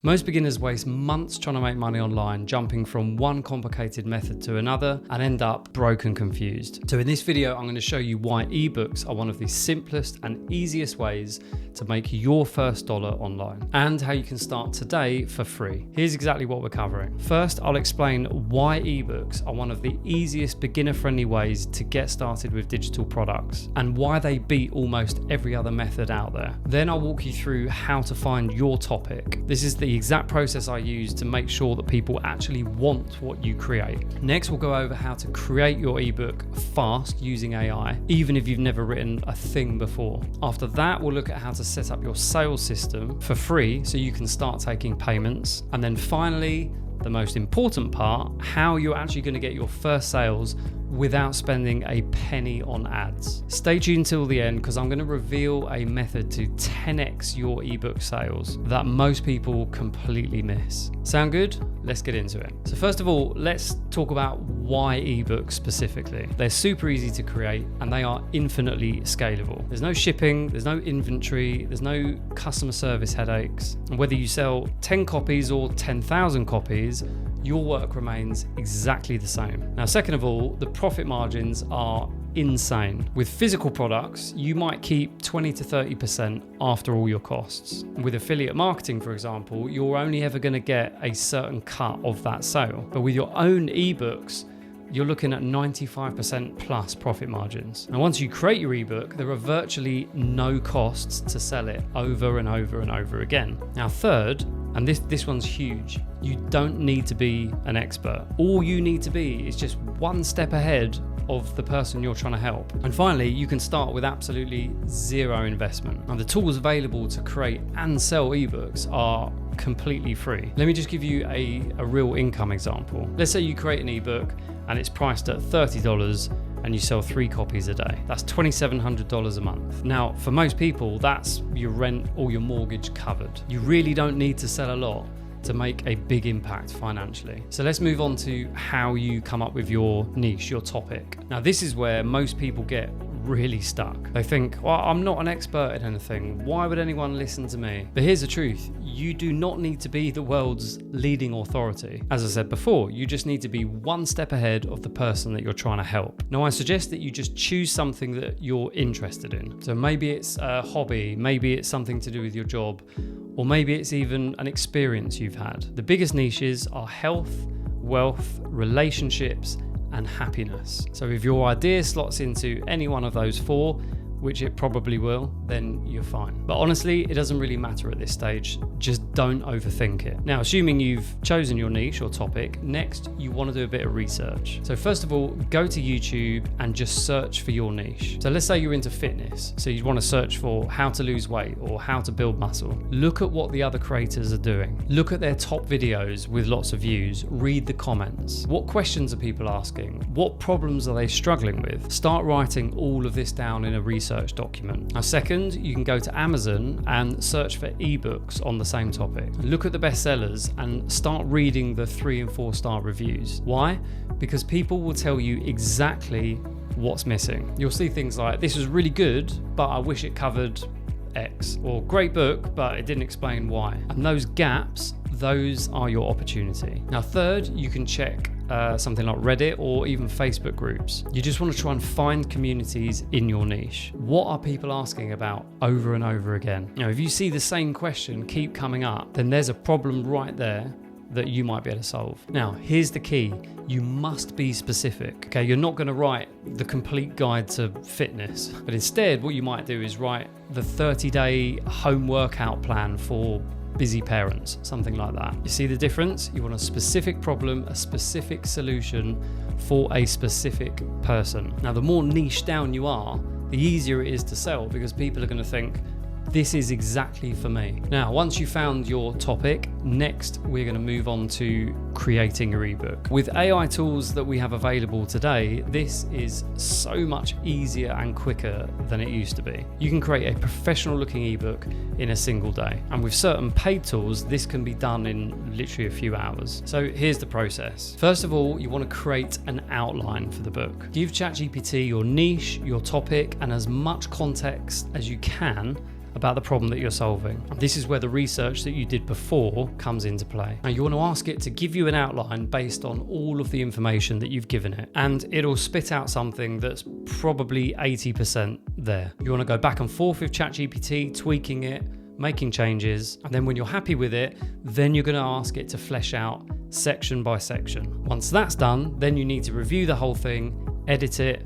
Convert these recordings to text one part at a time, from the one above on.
Most beginners waste months trying to make money online, jumping from one complicated method to another and end up broke and confused. So in this video, I'm going to show you why ebooks are one of the simplest and easiest ways to make your first dollar online and how you can start today for free. Here's exactly what we're covering. First, I'll explain why ebooks are one of the easiest beginner-friendly ways to get started with digital products and why they beat almost every other method out there. Then I'll walk you through how to find your topic. This is the exact process I use to make sure that people actually want what you create. Next, we'll go over how to create your ebook fast using AI, even if you've never written a thing before. After that, we'll look at how to set up your sales system for free so you can start taking payments. And then finally, the most important part, how you're actually going to get your first sales without spending a penny on ads. Stay tuned till the end because I'm going to reveal a method to 10x your ebook sales that most people completely miss. Sound good? Let's get into it. So first of all, let's talk about why ebooks specifically. They're super easy to create and they are infinitely scalable. There's no shipping, there's no inventory, there's no customer service headaches. And whether you sell 10 copies or 10,000 copies, your work remains exactly the same. Now, second of all, the profit margins are insane. With physical products, you might keep 20 to 30% after all your costs. With affiliate marketing, for example, you're only ever going to get a certain cut of that sale. But with your own ebooks, you're looking at 95% plus profit margins. And once you create your ebook, there are virtually no costs to sell it over and over and over again. Now, third, and this one's huge, you don't need to be an expert. All you need to be is just one step ahead of the person you're trying to help. And finally, you can start with absolutely zero investment. And the tools available to create and sell ebooks are completely free. Let me just give you a real income example. Let's say you create an ebook and it's priced at $30 and you sell 3 copies a day. That's $2,700 a month. Now, for most people, that's your rent or your mortgage covered. You really don't need to sell a lot to make a big impact financially. So let's move on to how you come up with your niche, your topic. Now, this is where most people get really stuck. They think, well, I'm not an expert in anything. Why would anyone listen to me? But here's the truth. You do not need to be the world's leading authority. As I said before, you just need to be one step ahead of the person that you're trying to help. Now, I suggest that you just choose something that you're interested in. So maybe it's a hobby, maybe it's something to do with your job, or maybe it's even an experience you've had. The biggest niches are health, wealth, relationships, and happiness. So if your idea slots into any one of those 4, which it probably will, then you're fine. But honestly, it doesn't really matter at this stage. Just don't overthink it. Now, assuming you've chosen your niche or topic, next you want to do a bit of research. So first of all, go to YouTube and just search for your niche. So let's say you're into fitness. So you want to search for how to lose weight or how to build muscle. Look at what the other creators are doing. Look at their top videos with lots of views. Read the comments. What questions are people asking? What problems are they struggling with? Start writing all of this down in a research document. Now, second, you can go to Amazon and search for ebooks on the same topic. Look at the bestsellers and start reading the 3 and 4 star reviews. Why? Because people will tell you exactly what's missing. You'll see things like, this was really good, but I wish it covered X, or great book, but it didn't explain why. And those gaps, those are your opportunity. Now, third, you can check something like Reddit or even Facebook groups. You just want to try and find communities in your niche. What are people asking about over and over again? You know, if you see the same question keep coming up, then there's a problem right there that you might be able to solve. Now, here's the key. You must be specific. Okay, you're not going to write the complete guide to fitness, but instead what you might do is write the 30-day home workout plan for busy parents, something like that. You see the difference? You want a specific problem, a specific solution for a specific person. Now, the more niche down you are, the easier it is to sell because people are going to think, this is exactly for me. Now, once you found your topic, next we're going to move on to creating your ebook. With AI tools that we have available today, this is so much easier and quicker than it used to be. You can create a professional looking ebook in a single day. And with certain paid tools, this can be done in literally a few hours. So here's the process. First of all, you want to create an outline for the book. Give ChatGPT your niche, your topic, and as much context as you can about the problem that you're solving. And this is where the research that you did before comes into play. Now you want to ask it to give you an outline based on all of the information that you've given it, and it'll spit out something that's probably 80% there. You want to go back and forth with ChatGPT, tweaking it, making changes, and then when you're happy with it, then you're going to ask it to flesh out section by section. Once that's done, then you need to review the whole thing, edit it,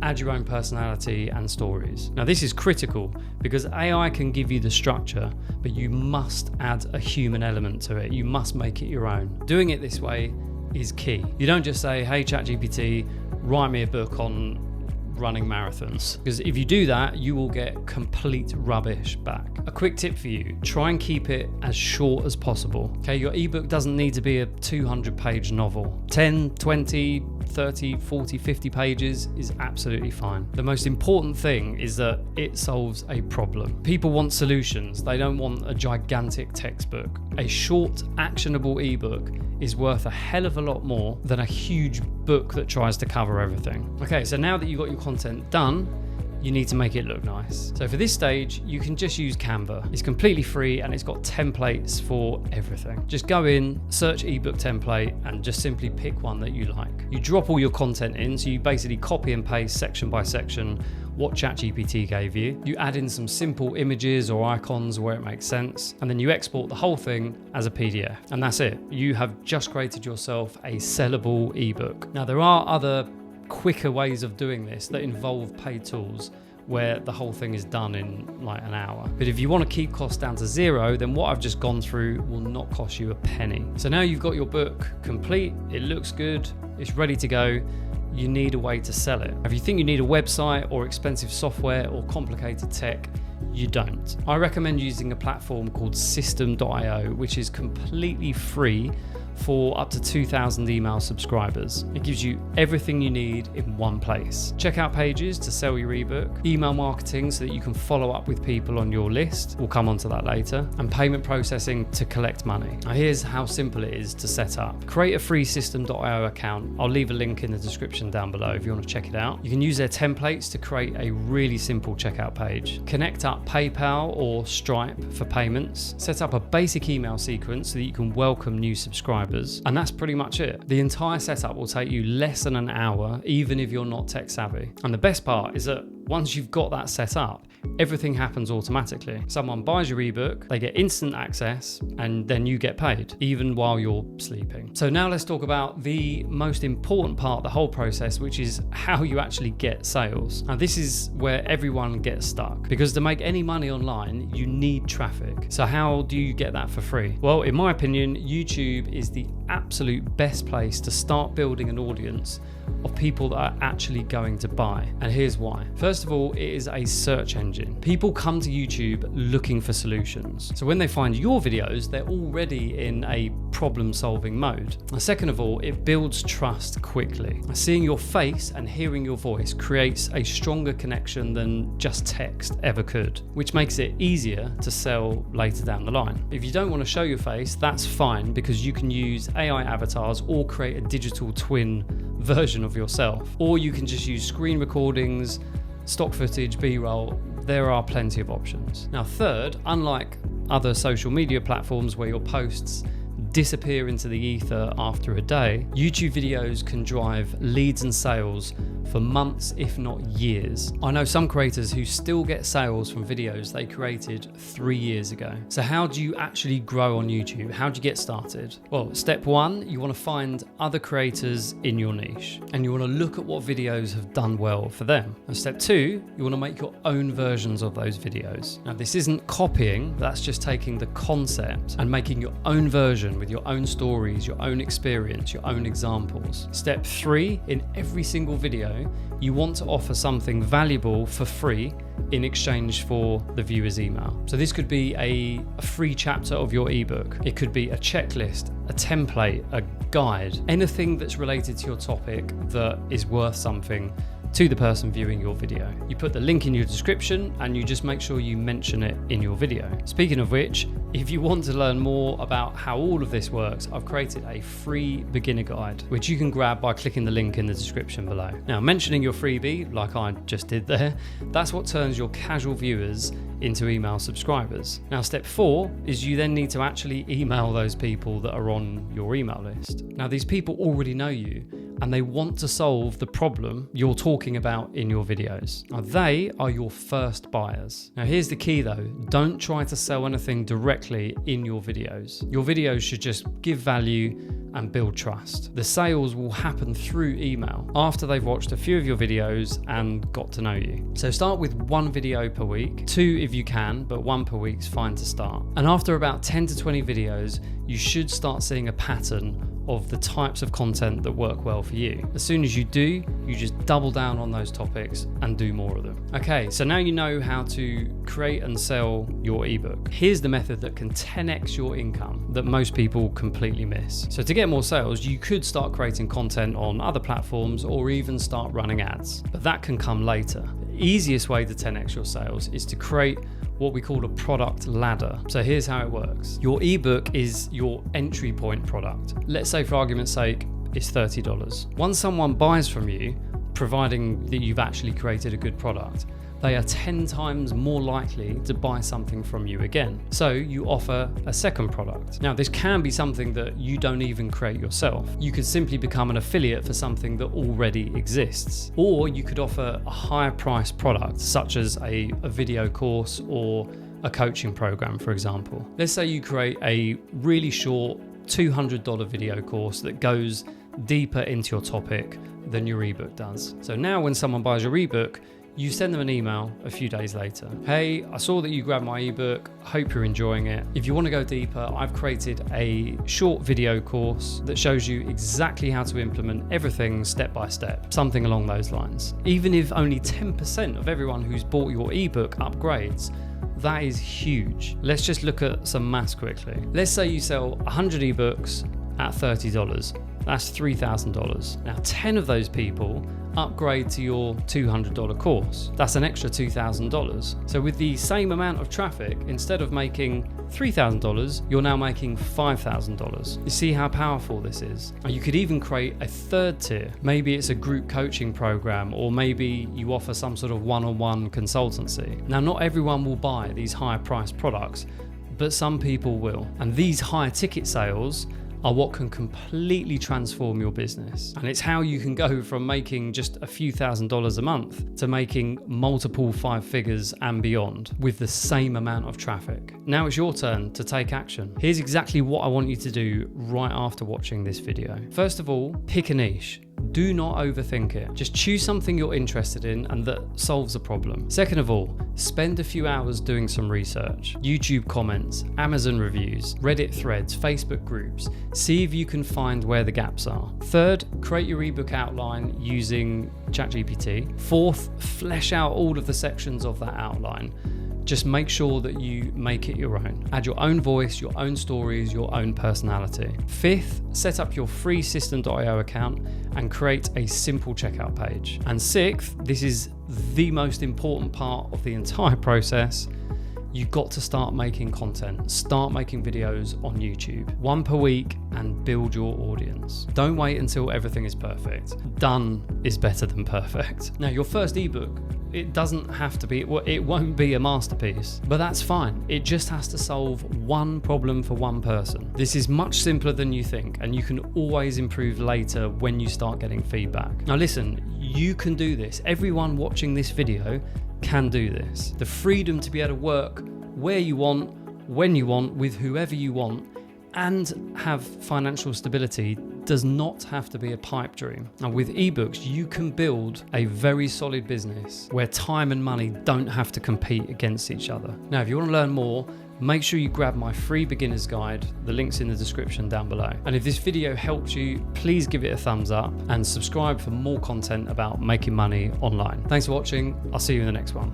add your own personality and stories. Now this is critical because AI can give you the structure, but you must add a human element to it. You must make it your own. Doing it this way is key. You don't just say, hey ChatGPT, write me a book on running marathons, because if you do that, you will get complete rubbish back. A quick tip for you, try and keep it as short as possible. Okay, your ebook doesn't need to be a 200-page novel. 10, 20, 30, 40, 50 pages is absolutely fine. The most important thing is that it solves a problem. People want solutions. They don't want a gigantic textbook. A short, actionable ebook is worth a hell of a lot more than a huge book that tries to cover everything. Okay, so now that you've got your content done, you need to make it look nice. So for this stage, you can just use Canva. It's completely free and it's got templates for everything. Just go in, search ebook template, and just simply pick one that you like. You drop all your content in, so you basically copy and paste section by section what ChatGPT gave you. You add in some simple images or icons where it makes sense, and then you export the whole thing as a PDF. And that's it. You have just created yourself a sellable ebook. Now there are other quicker ways of doing this that involve paid tools where the whole thing is done in like an hour. But if you want to keep costs down to zero, then what I've just gone through will not cost you a penny. So now you've got your book complete, it looks good, it's ready to go. You need a way to sell it. If you think you need a website or expensive software or complicated tech, you don't. I recommend using a platform called System.io, which is completely free for up to 2,000 email subscribers. It gives you everything you need in one place. Checkout pages to sell your ebook, email marketing so that you can follow up with people on your list, we'll come onto that later, and payment processing to collect money. Now here's how simple it is to set up. Create a free System.io account. I'll leave a link in the description down below if you want to check it out. You can use their templates to create a really simple checkout page. Connect up PayPal or Stripe for payments. Set up a basic email sequence so that you can welcome new subscribers. And that's pretty much it. The entire setup will take you less than an hour, even if you're not tech savvy. And the best part is that once you've got that set up, everything happens automatically. Someone buys your ebook, they get instant access, and then you get paid, even while you're sleeping. So now let's talk about the most important part of the whole process, which is how you actually get sales. Now this is where everyone gets stuck, because to make any money online, you need traffic. So how do you get that for free? Well, in my opinion, YouTube is the absolute best place to start building an audience of people that are actually going to buy. And here's why. First of all, it is a search engine. People come to YouTube looking for solutions. So when they find your videos, they're already in a problem-solving mode. And second of all, it builds trust quickly. Seeing your face and hearing your voice creates a stronger connection than just text ever could, which makes it easier to sell later down the line. If you don't want to show your face, that's fine, because you can use AI avatars or create a digital twin version of yourself, or you can just use screen recordings, stock footage, B-roll. There are plenty of options. Now third, unlike other social media platforms where your posts disappear into the ether after a day, YouTube videos can drive leads and sales for months, if not years. I know some creators who still get sales from videos they created 3 years ago. So how do you actually grow on YouTube? How do you get started? Well, step one, you want to find other creators in your niche, and you want to look at what videos have done well for them. And step two, you want to make your own versions of those videos. Now this isn't copying, that's just taking the concept and making your own version with your own stories, your own experience, your own examples. Step three, in every single video, you want to offer something valuable for free in exchange for the viewer's email. So this could be a free chapter of your ebook. It could be a checklist, a template, a guide, anything that's related to your topic that is worth something to the person viewing your video. You put the link in your description and you just make sure you mention it in your video. Speaking of which, If you want to learn more about how all of this works, I've created a free beginner guide, which you can grab by clicking the link in the description below. Now, mentioning your freebie, like I just did there, that's what turns your casual viewers into email subscribers. Now, step 4 is you then need to actually email those people that are on your email list. Now, these people already know you and they want to solve the problem you're talking about in your videos. Now, they are your first buyers. Now, here's the key though, don't try to sell anything directly in your videos. Your videos should just give value and build trust. The sales will happen through email after they've watched a few of your videos and got to know you. So start with 1 video per week, 2 if you can, but 1 per week's fine to start. And after about 10 to 20 videos, you should start seeing a pattern of the types of content that work well for you. As soon as you do, you just double down on those topics and do more of them. Okay, so now you know how to create and sell your ebook. Here's the method that can 10x your income that most people completely miss. So to get more sales, you could start creating content on other platforms or even start running ads, but that can come later. The easiest way to 10x your sales is to create what we call a product ladder. So here's how it works. Your ebook is your entry point product. Let's say for argument's sake, it's $30. Once someone buys from you, providing that you've actually created a good product, they are 10 times more likely to buy something from you again. So you offer a second product. Now, this can be something that you don't even create yourself. You could simply become an affiliate for something that already exists. Or you could offer a higher price product, such as a video course or a coaching program, for example. Let's say you create a really short $200 video course that goes deeper into your topic than your ebook does. So now when someone buys your ebook, you send them an email a few days later. Hey, I saw that you grabbed my ebook. Hope you're enjoying it. If you want to go deeper, I've created a short video course that shows you exactly how to implement everything step by step, something along those lines. Even if only 10% of everyone who's bought your ebook upgrades, that is huge. Let's just look at some maths quickly. Let's say you sell 100 ebooks at $30. That's $3,000. Now, 10 of those people upgrade to your $200 course. That's an extra $2,000. So with the same amount of traffic, instead of making $3,000, you're now making $5,000. You see how powerful this is? And you could even create a third tier. Maybe it's a group coaching program, or maybe you offer some sort of one-on-one consultancy. Now, not everyone will buy these higher priced products, but some people will. And these higher ticket sales are what can completely transform your business. And it's how you can go from making just a few $1,000s a month to making multiple 5 figures and beyond with the same amount of traffic. Now it's your turn to take action. Here's exactly what I want you to do right after watching this video. First of all, pick a niche. Do not overthink it. Just choose something you're interested in and that solves a problem. Second of all, spend a few hours doing some research. YouTube comments, Amazon reviews, Reddit threads, Facebook groups. See if you can find where the gaps are. Third, create your ebook outline using ChatGPT. Fourth, flesh out all of the sections of that outline. Just make sure that you make it your own. Add your own voice, your own stories, your own personality. Fifth, set up your free System.io account and create a simple checkout page. And sixth, this is the most important part of the entire process, you've got to start making content. Start making videos on YouTube. 1 per week and build your audience. Don't wait until everything is perfect. Done is better than perfect. Now, your first ebook, it doesn't have to be, well, it won't be a masterpiece, but that's fine. It just has to solve one problem for one person. This is much simpler than you think, and you can always improve later when you start getting feedback. Now listen, you can do this. Everyone watching this video can do this. The freedom to be able to work where you want, when you want, with whoever you want, and have financial stability does not have to be a pipe dream. And with ebooks, you can build a very solid business where time and money don't have to compete against each other. Now, if you want to learn more, make sure you grab my free beginner's guide. The link's in the description down below. And if this video helped you, please give it a thumbs up and subscribe for more content about making money online. Thanks for watching. I'll see you in the next one.